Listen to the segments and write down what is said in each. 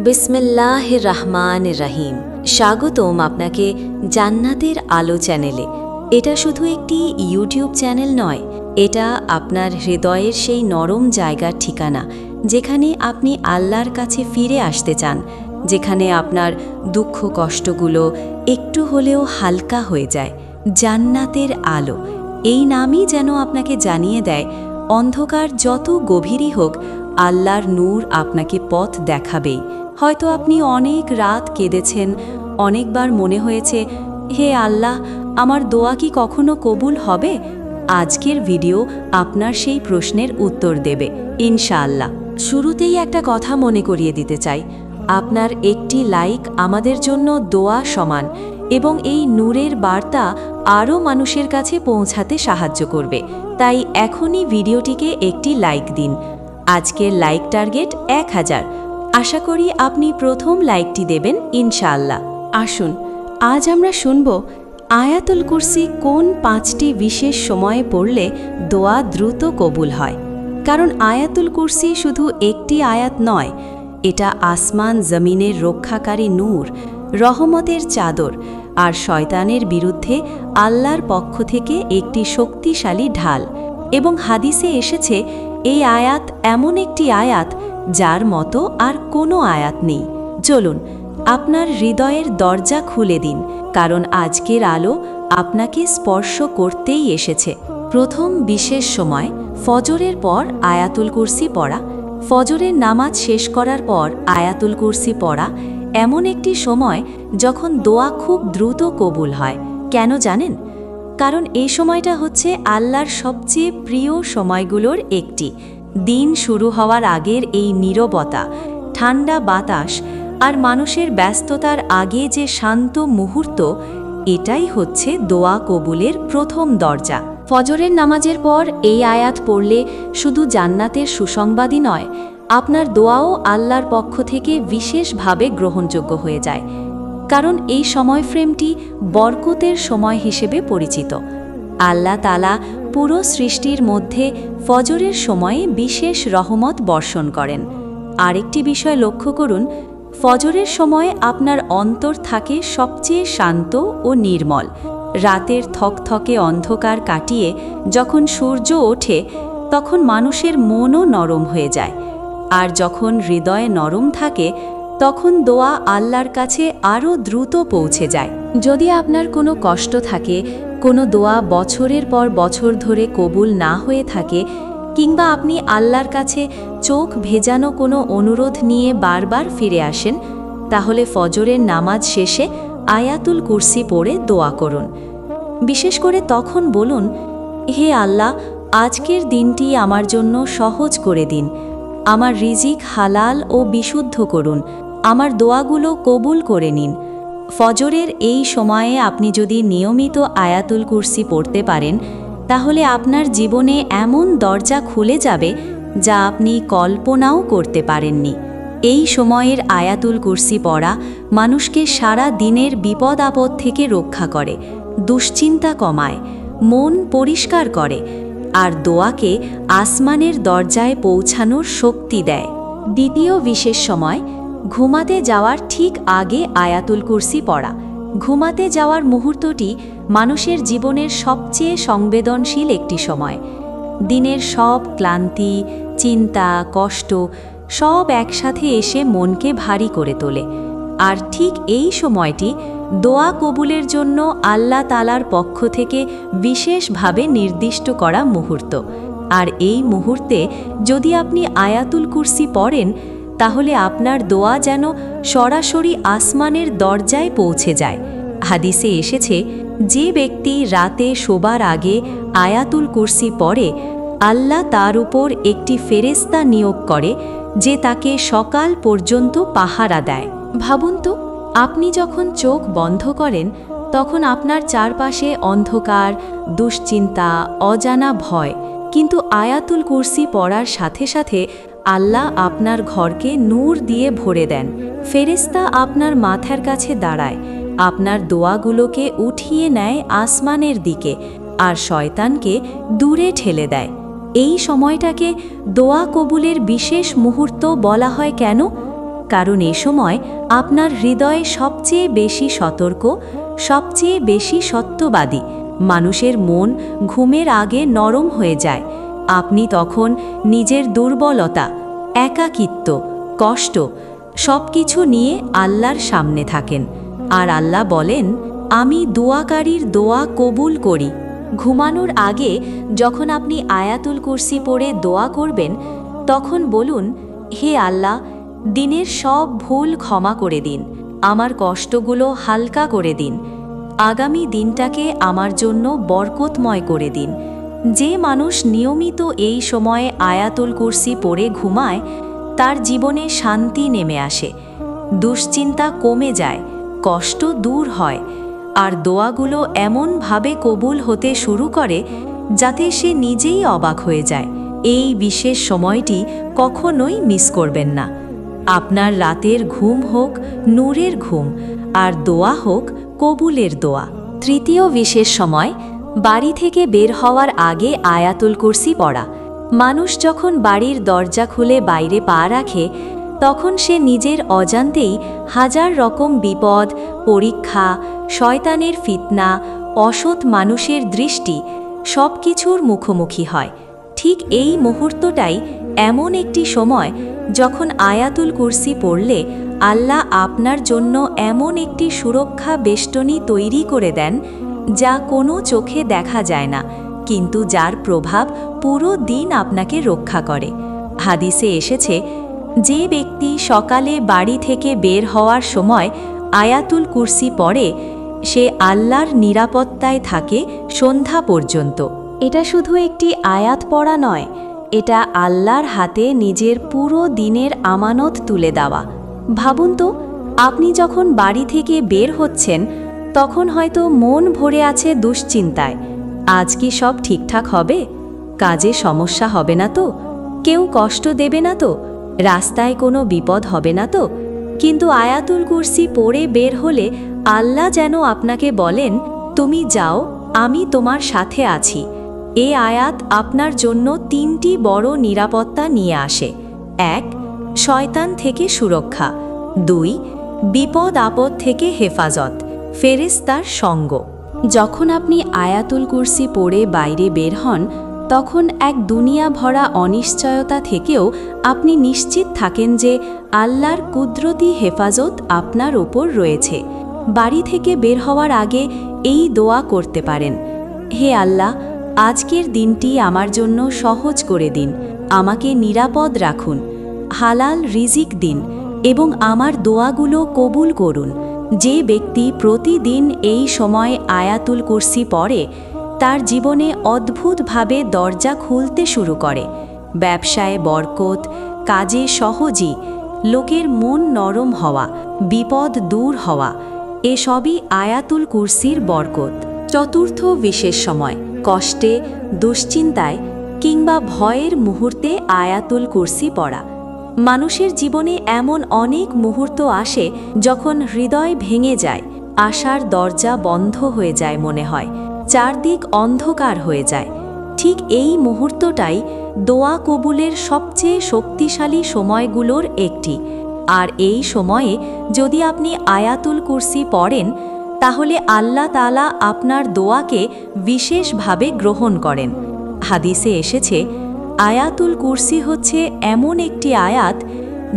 বিসমিল্লাহির রহমানির রহিম। স্বাগতম আপনাকে জান্নাতের আলো চ্যানেলে। এটা শুধু একটি ইউটিউব চ্যানেল নয়, এটা আপনার হৃদয়ের সেই নরম জায়গার ঠিকানা, যেখানে আপনি আল্লাহর কাছে ফিরে আসতে চান, যেখানে আপনার দুঃখ কষ্টগুলো একটু হলেও হালকা হয়ে যায়। জান্নাতের আলো, এই নামই যেন আপনাকে জানিয়ে দেয়, অন্ধকার যত গভীরই হোক, আল্লাহর নূর আপনাকে পথ দেখাবেই। হয়তো আপনি অনেক রাত কেঁদেছেন, অনেকবার মনে হয়েছে, হে আল্লাহ, আমার দোয়া কি কখনো কবুল হবে? আজকের ভিডিও আপনার সেই প্রশ্নের উত্তর দেবে ইনশাআল্লাহ। শুরুতেই একটা কথা মনে করিয়ে দিতে চাই, আপনার একটি লাইক আমাদের জন্য দোয়া সমান, এবং এই নূরের বার্তা আরও মানুষের কাছে পৌঁছাতে সাহায্য করবে। তাই এখনই ভিডিওটিকে একটি লাইক দিন। আজকের লাইক টার্গেট 1000। আশা করি আপনি প্রথম লাইকটি দেবেন ইনশাআল্লাহ। আসুন আজ আমরা শুনব আয়াতুল কুরসি কোন 5টি বিশেষ সময়ে পড়লে দোয়া দ্রুত কবুল হয়। কারণ আয়াতুল কুরসি শুধু একটি আয়াত নয়, এটা আসমান জমিনের রক্ষাকারী নূর, রহমতের চাদর আর শয়তানের বিরুদ্ধে আল্লাহর পক্ষ থেকে একটি শক্তিশালী ঢাল। এবং হাদিসে এসেছে, এই আয়াত এমন একটি আয়াত যার মতো আর কোনো আয়াত নেই। চলুন আপনার হৃদয়ের দরজা খুলে দিন, কারণ আজকের আলো আপনাকে স্পর্শ করতেই এসেছে। প্রথম বিশেষ সময় ফজরের পর আয়াতুল কুরসি পড়া। ফজরের নামাজ শেষ করার পর আয়াতুল কুরসি পড়া এমন একটি সময় যখন দোয়া খুব দ্রুত কবুল হয়। কেন জানেন? কারণ এই সময়টা হচ্ছে আল্লাহর সবচেয়ে প্রিয় সময়গুলোর একটি। দিন শুরু হওয়ার আগের এই নীরবতা, ঠান্ডা বাতাস আর মানুষের ব্যস্ততার আগে যে শান্ত মুহূর্ত, এটাই হচ্ছে দোয়া কবুলের প্রথম দরজা। ফজরের নামাজের পর এই আয়াত পড়লে শুধু জান্নাতের সুসংবাদই নয়, আপনার দোয়াও আল্লাহর পক্ষ থেকে বিশেষভাবে গ্রহণযোগ্য হয়ে যায়। কারণ এই সময় ফ্রেমটি বরকতের সময় হিসেবে পরিচিত। আল্লাহ তাআলা পুরো সৃষ্টির মধ্যে ফজরের সময়ে বিশেষ রহমত বর্ষণ করেন। আরেকটি বিষয় লক্ষ্য করুন, ফজরের সময়ে আপনার অন্তর থাকে সবচেয়ে শান্ত ও নির্মল। রাতের থকথকে অন্ধকার কাটিয়ে যখন সূর্য ওঠে, তখন মানুষের মনও নরম হয়ে যায়। আর যখন হৃদয় নরম থাকে, তখন দোয়া আল্লাহর কাছে আরও দ্রুত পৌঁছে যায়। যদি আপনার কোনো কষ্ট থাকে, কোনো দোয়া বছরের পর বছর ধরে কবুল না হয়ে থাকে, কিংবা আপনি আল্লাহর কাছে চোখ ভেজানো কোনো অনুরোধ নিয়ে বারবার ফিরে আসেন, তাহলে ফজরের নামাজ শেষে আয়াতুল কুরসি পড়ে দোয়া করুন। বিশেষ করে তখন বলুন, হে আল্লাহ, আজকের দিনটি আমার জন্য সহজ করে দিন, আমার রিজিক হালাল ও বিশুদ্ধ করুন, আমার দোয়াগুলো কবুল করে নিন। ফজরের এই সময়ে আপনি যদি নিয়মিত আয়াতুল কুরসি পড়তে পারেন, তাহলে আপনার জীবনে এমন দরজা খুলে যাবে যা আপনি কল্পনাও করতে পারেননি। এই সময়ের আয়াতুল কুরসি পড়া মানুষকে সারা দিনের বিপদ আপদ থেকে রক্ষা করে, দুশ্চিন্তা কমায়, মন পরিষ্কার করে আর দোয়াকে আসমানের দরজায় পৌঁছানোর শক্তি দেয়। দ্বিতীয় বিশেষ সময় ঘুমাতে যাওয়ার ঠিক আগে আয়াতুল কুরসি পড়া। ঘুমাতে যাওয়ার মুহূর্তটি মানুষের জীবনের সবচেয়ে সংবেদনশীল একটি সময়। দিনের সব ক্লান্তি, চিন্তা, কষ্ট সব একসাথে এসে মনকে ভারী করে তোলে। আর ঠিক এই সময়টি দোয়া কবুলের জন্য আল্লাহ তাআলার পক্ষ থেকে বিশেষভাবে নির্দিষ্ট করা মুহূর্ত। আর এই মুহূর্তে যদি আপনি আয়াতুল কুরসি পড়েন, তাহলে আপনার দোয়া যেন সরাসরি আসমানের দরজায় পৌঁছে যায়। হাদিসে এসেছে, যে ব্যক্তি রাতে শোবার আগে আয়াতুল কুরসি পড়ে, আল্লাহ তার উপর একটি ফেরেশতা নিয়োগ করে যে তাকে সকাল পর্যন্ত পাহারা দেয়। ভাবুন তো, আপনি যখন চোখ বন্ধ করেন, তখন আপনার চারপাশে অন্ধকার, দুশ্চিন্তা, অজানা ভয়। কিন্তু আয়াতুল কুরসি পড়ার সাথে সাথে আল্লাহ আপনার ঘরকে নূর দিয়ে ভরে দেন। ফেরেশতা আপনার মাথার কাছে দাঁড়ায়, আপনার দোয়াগুলোকে উঠিয়ে নেয় আসমানের দিকে আর শয়তানকে দূরে ঠেলে দেয়। এই সময়টাকে দোয়া কবুলের বিশেষ মুহূর্ত বলা হয় কেন? কারণ এ সময় আপনার হৃদয় সবচেয়ে বেশি সতর্ক, সবচেয়ে বেশি সত্যবাদী। মানুষের মন ঘুমের আগে নরম হয়ে যায়। আপনি তখন নিজের দুর্বলতা, একাকিত্ব, কষ্ট সব কিছু নিয়ে আল্লাহর সামনে থাকেন। আর আল্লাহ বলেন, আমি দোয়াকারীর দোয়া কবুল করি। ঘুমানোর আগে যখন আপনি আয়াতুল কুরসি পড়ে দোয়া করবেন, তখন বলুন, হে আল্লাহ, দিনের সব ভুল ক্ষমা করে দিন, আমার কষ্টগুলো হালকা করে দিন, আগামী দিনটাকে আমার জন্য বরকতময় করে দিন। যে মানুষ নিয়মিত এই সময়ে আয়াতুল কুরসি পড়ে ঘুমায়, তার জীবনে শান্তি নেমে আসে, দুশ্চিন্তা কমে যায়, কষ্ট দূর হয়, আর দোয়াগুলো এমনভাবে কবুল হতে শুরু করে যাতে সে নিজেই অবাক হয়ে যায়। এই বিশেষ সময়টি কখনোই মিস করবেন না। আপনার রাতের ঘুম হোক নূরের ঘুম, আর দোয়া হোক কবুলের দোয়া। তৃতীয় বিশেষ সময়, বাড়ি থেকে বের হওয়ার আগে আয়াতুল কুরসি পড়া। মানুষ যখন বাড়ির দরজা খুলে বাইরে পা রাখে, তখন সে নিজের অজান্তেই হাজার রকম বিপদ, পরীক্ষা, শয়তানের ফিতনা, অসৎ মানুষের দৃষ্টি সব কিছুর মুখোমুখি হয়। ঠিক এই মুহূর্তটাই এমন একটি সময় যখন আয়াতুল কুরসি পড়লে আল্লাহ আপনার জন্য এমন একটি সুরক্ষা বেষ্টনী তৈরি করে দেন, যা কোনো চোখে দেখা যায় না, কিন্তু যার প্রভাব পুরো দিন আপনাকে রক্ষা করে। হাদিসে এসেছে, যে ব্যক্তি সকালে বাড়ি থেকে বের হওয়ার সময় আয়াতুল কুরসি পড়ে, সে আল্লাহর নিরাপত্তায় থাকে সন্ধ্যা পর্যন্ত। এটা শুধু একটি আয়াত পড়া নয়, এটা আল্লাহর হাতে নিজের পুরো দিনের আমানত তুলে দেওয়া। ভাবুন তো, আপনি যখন বাড়ি থেকে বের হচ্ছেন, তখন হয়তো মন ভরে আছে দুশ্চিন্তায়। আজ কি সব ঠিকঠাক হবে? কাজে সমস্যা হবে না তো? কেউ কষ্ট দেবে না তো? রাস্তায় কোনো বিপদ হবে না তো? কিন্তু আয়াতুল কুরসি পড়ে বের হলে আল্লাহ যেন আপনাকে বলেন, তুমি যাও, আমি তোমার সাথে আছি। এ আয়াত আপনার জন্য তিনটি বড় নিরাপত্তা নিয়ে আসে। 1. শয়তান থেকে সুরক্ষা। 2. বিপদ আপদ থেকে হেফাজত, ফেরেশতার সঙ্গ। যখন আপনি আয়াতুল কুরসি পড়ে বাইরে বের হন, তখন এক দুনিয়া ভরা অনিশ্চয়তা থেকেও আপনি নিশ্চিত থাকেন যে আল্লাহর কুদরতি হেফাজত আপনার ওপর রয়েছে। বাড়ি থেকে বের হওয়ার আগে এই দোয়া করতে পারেন, হে আল্লাহ, আজকের দিনটি আমার জন্য সহজ করে দিন, আমাকে নিরাপদ রাখুন, হালাল রিজিক দিন এবং আমার দোয়াগুলো কবুল করুন। যে ব্যক্তি প্রতিদিন এই সময় আয়াতুল কুরসি পড়ে, তার জীবনে অদ্ভুতভাবে দরজা খুলতে শুরু করে। ব্যবসায় বরকত, কাজে সহজই, লোকের মন নরম হওয়া, বিপদ দূর হওয়া, এসবই আয়াতুল কুরসির বরকত। চতুর্থ বিশেষ সময়, কষ্টে, দুশ্চিন্তায় কিংবা ভয়ের মুহূর্তে আয়াতুল কুরসি পড়া। মানুষের জীবনে এমন অনেক মুহূর্ত আসে যখন হৃদয় ভেঙে যায়, আশার দরজা বন্ধ হয়ে যায়, মনে হয় চারদিক অন্ধকার হয়ে যায়। ঠিক এই মুহূর্তটাই দোয়া কবুলের সবচেয়ে শক্তিশালী সময়গুলোর একটি। আর এই সময়ে যদি আপনি আয়াতুল কুরসি পড়েন, তাহলে আল্লাহ তাআলা আপনার দোয়াকে বিশেষভাবে গ্রহণ করেন। হাদিসে এসেছে, আয়াতুল কুরসি হচ্ছে এমন একটি আয়াত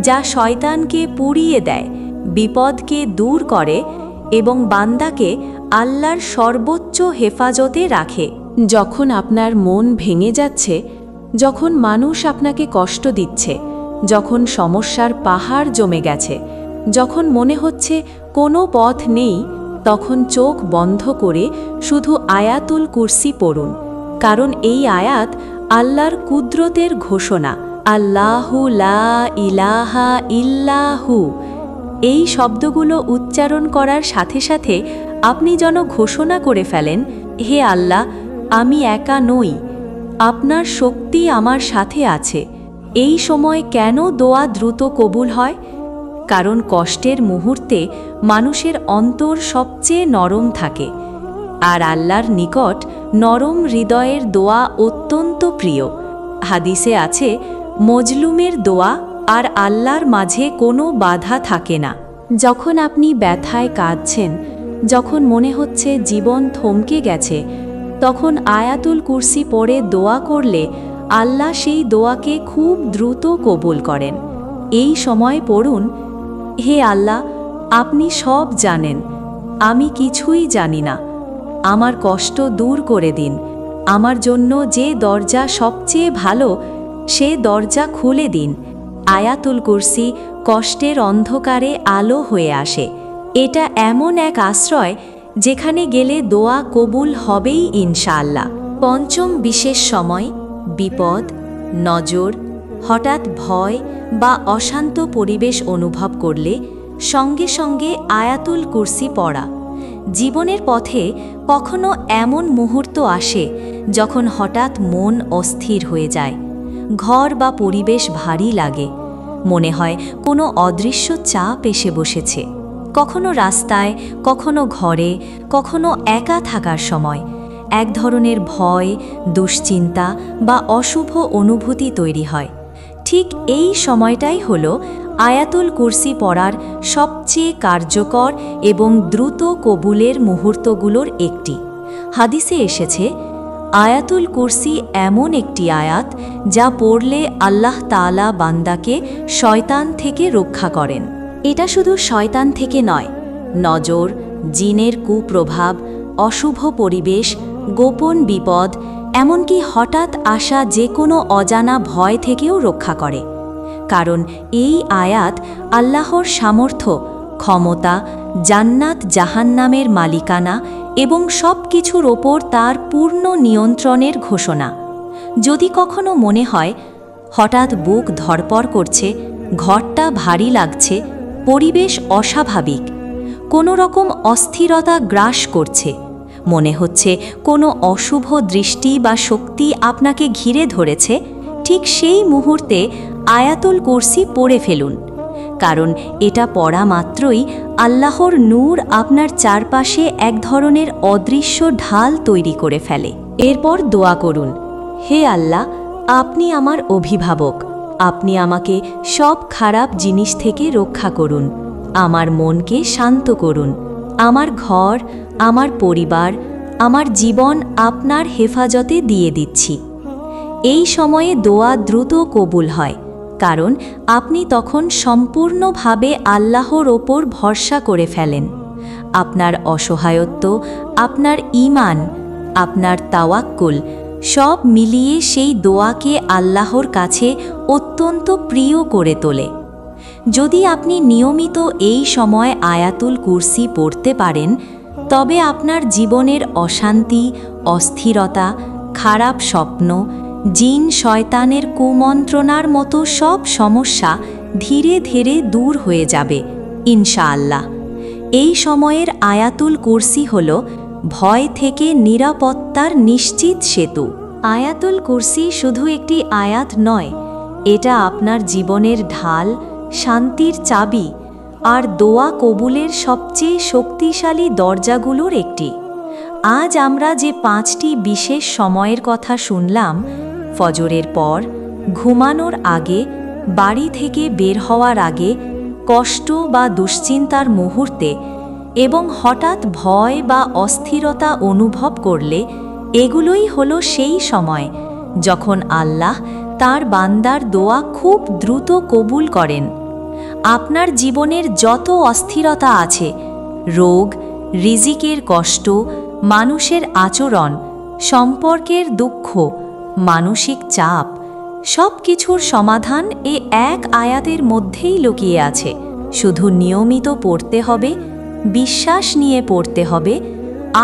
যা শয়তানকে পুড়িয়ে দেয়, বিপদকে দূর করে এবং বান্দাকে আল্লাহর সর্বোচ্চ হেফাজতে রাখে। যখন আপনার মন ভেঙে যাচ্ছে, যখন মানুষ আপনাকে কষ্ট দিচ্ছে, যখন সমস্যার পাহাড় জমে গেছে, যখন মনে হচ্ছে কোনো পথ নেই, তখন চোখ বন্ধ করে শুধু আয়াতুল কুরসি পড়ুন। কারণ এই আয়াত আল্লাহর কুদরতের ঘোষণা। আল্লাহু লা ইলাহা ইল্লাহু, এই শব্দগুলো উচ্চারণ করার সাথে সাথে আপনি যেন ঘোষণা করে ফেলেন, হে আল্লাহ, আমি একা নই, আপনার শক্তি আমার সাথে আছে। এই সময় কেন দোয়া দ্রুত কবুল হয়? কারণ কষ্টের মুহূর্তে মানুষের অন্তর সবচেয়ে নরম থাকে, আর আল্লাহর নিকট নরম হৃদয়ের দোয়া অত্যন্ত প্রিয়। হাদিসে আছে, মজলুমের দোয়া আর আল্লাহর মাঝে কোনো বাধা থাকে না। যখন আপনি ব্যথায় কাঁদছেন, যখন মনে হচ্ছে জীবন থমকে গেছে, তখন আয়াতুল কুরসি পড়ে দোয়া করলে আল্লাহ সেই দোয়াকে খুব দ্রুত কবুল করেন। এই সময় পড়ুন, হে আল্লাহ, আপনি সব জানেন, আমি কিছুই জানি না। আমার কষ্ট দূর করে দিন। আমার জন্য যে দরজা সবচেয়ে ভালো, সে দরজা খুলে দিন। আয়াতুল কুরসি কষ্টের অন্ধকারে আলো হয়ে আসে। এটা এমন এক আশ্রয় যেখানে গেলে দোয়া কবুল হবেই ইনশাআল্লাহ। পঞ্চম বিশেষ সময়, বিপদ, নজর, হঠাৎ ভয় বা অশান্ত পরিবেশ অনুভব করলে সঙ্গে সঙ্গে আয়াতুল কুরসি পড়া। জীবনের পথে কখনো এমন মুহূর্ত আসে যখন হঠাৎ মন অস্থির হয়ে যায়, ঘর বা পরিবেশ ভারী লাগে, মনে হয় কোনো অদৃশ্য চাপ এসে বসেছে। কখনো রাস্তায়, কখনো ঘরে, কখনো একা থাকার সময় এক ধরনের ভয়, দুশ্চিন্তা বা অশুভ অনুভূতি তৈরি হয়। ঠিক এই সময়টাই হলো আয়াতুল কুরসি পড়ার সবচেয়ে কার্যকর এবং দ্রুত কবুলের মুহূর্তগুলোর একটি। হাদিসে এসেছে, আয়াতুল কুরসি এমন একটি আয়াত যা পড়লে আল্লাহ তাআলা বান্দাকে শয়তান থেকে রক্ষা করেন। এটা শুধু শয়তান থেকে নয়, নজর, জিনের কুপ্রভাব, অশুভ পরিবেশ, গোপন বিপদ, এমনকি হঠাৎ আসা যে কোনো অজানা ভয় থেকেও রক্ষা করে। কারণ এই আয়াত আল্লাহর সামর্থ্য, ক্ষমতা, জান্নাত জাহান্নামের মালিকানা এবং সব কিছুর ওপর তার পূর্ণ নিয়ন্ত্রণের ঘোষণা। যদি কখনো মনে হয় হঠাৎ বুক ধড়পড় করছে, ঘরটা ভারী লাগছে, পরিবেশ অস্বাভাবিক, কোনো রকম অস্থিরতা গ্রাস করছে, মনে হচ্ছে কোনো অশুভ দৃষ্টি বা শক্তি আপনাকে ঘিরে ধরেছে, ঠিক সেই মুহূর্তে আয়াতুল কুরসি পড়ে ফেলুন। কারণ এটা পড়া মাত্রই আল্লাহর নূর আপনার চারপাশে এক ধরনের অদৃশ্য ঢাল তৈরি করে ফেলে। এরপর দোয়া করুন, হে আল্লাহ, আপনি আমার অভিভাবক, আপনি আমাকে সব খারাপ জিনিস থেকে রক্ষা করুন, আমার মনকে শান্ত করুন, আমার ঘর, আমার পরিবার, আমার জীবন আপনার হেফাজতে দিয়ে দিচ্ছি। এই সময়ে দোয়া দ্রুত কবুল হয়, কারণ আপনি তখন সম্পূর্ণভাবে আল্লাহর ওপর ভরসা করে ফেলেন। আপনার অসহায়ত্ব, আপনার ঈমান, আপনার তাওয়াক্কুল সব মিলিয়ে সেই দোয়াকে আল্লাহর কাছে অত্যন্ত প্রিয় করে তোলে। যদি আপনি নিয়মিত এই সময় আয়াতুল কুরসি পড়তে পারেন, তবে আপনার জীবনের অশান্তি, অস্থিরতা, খারাপ স্বপ্ন, জিন শয়তানের কুমন্ত্রণার মতো সব সমস্যা ধীরে ধীরে দূর হয়ে যাবে ইনশাআল্লাহ। এই সময়ের আয়াতুল কুরসি হল ভয় থেকে নিরাপত্তার নিশ্চিত সেতু। আয়াতুল কুরসি শুধু একটি আয়াত নয়, এটা আপনার জীবনের ঢাল, শান্তির চাবি আর দোয়া কবুলের সবচেয়ে শক্তিশালী দরজাগুলোর একটি। আজ আমরা যে 5টি বিশেষ সময়ের কথা শুনলাম, ফজরের পর, ঘুমানোর আগে, বাড়ি থেকে বের হওয়ার আগে, কষ্ট বা দুশ্চিন্তার মুহূর্তে এবং হঠাৎ ভয় বা অস্থিরতা অনুভব করলে, এগুলোই হলো সেই সময় যখন আল্লাহ তার বান্দার দোয়া খুব দ্রুত কবুল করেন। আপনার জীবনের যত অস্থিরতা আছে, রোগ, রিজিকের কষ্ট, মানুষের আচরণ, সম্পর্কের দুঃখ, মানসিক চাপ, সব কিছুর সমাধান এ এক আয়াতের মধ্যেই লুকিয়ে আছে। শুধু নিয়মিত পড়তে হবে, বিশ্বাস নিয়ে পড়তে হবে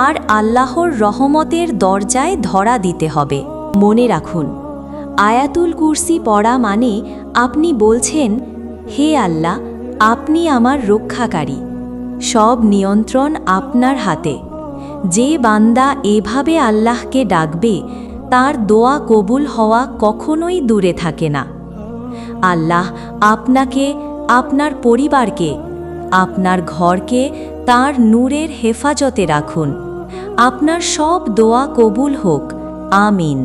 আর আল্লাহর রহমতের দরজায় ধরা দিতে হবে। মনে রাখুন, আয়াতুল কুরসি পড়া মানে আপনি বলছেন, হে আল্লাহ, আপনি আমার রক্ষাকারী, সব নিয়ন্ত্রণ আপনার হাতে। যে বান্দা এভাবে আল্লাহকে ডাকবে, তার দোয়া কবুল হওয়া কখনোই দূরে থাকে না। আল্লাহ আপনাকে, আপনার পরিবারকে, আপনার ঘরকে তার নূরের হেফাজতে রাখুন। আপনার সব দোয়া কবুল হোক। আমিন।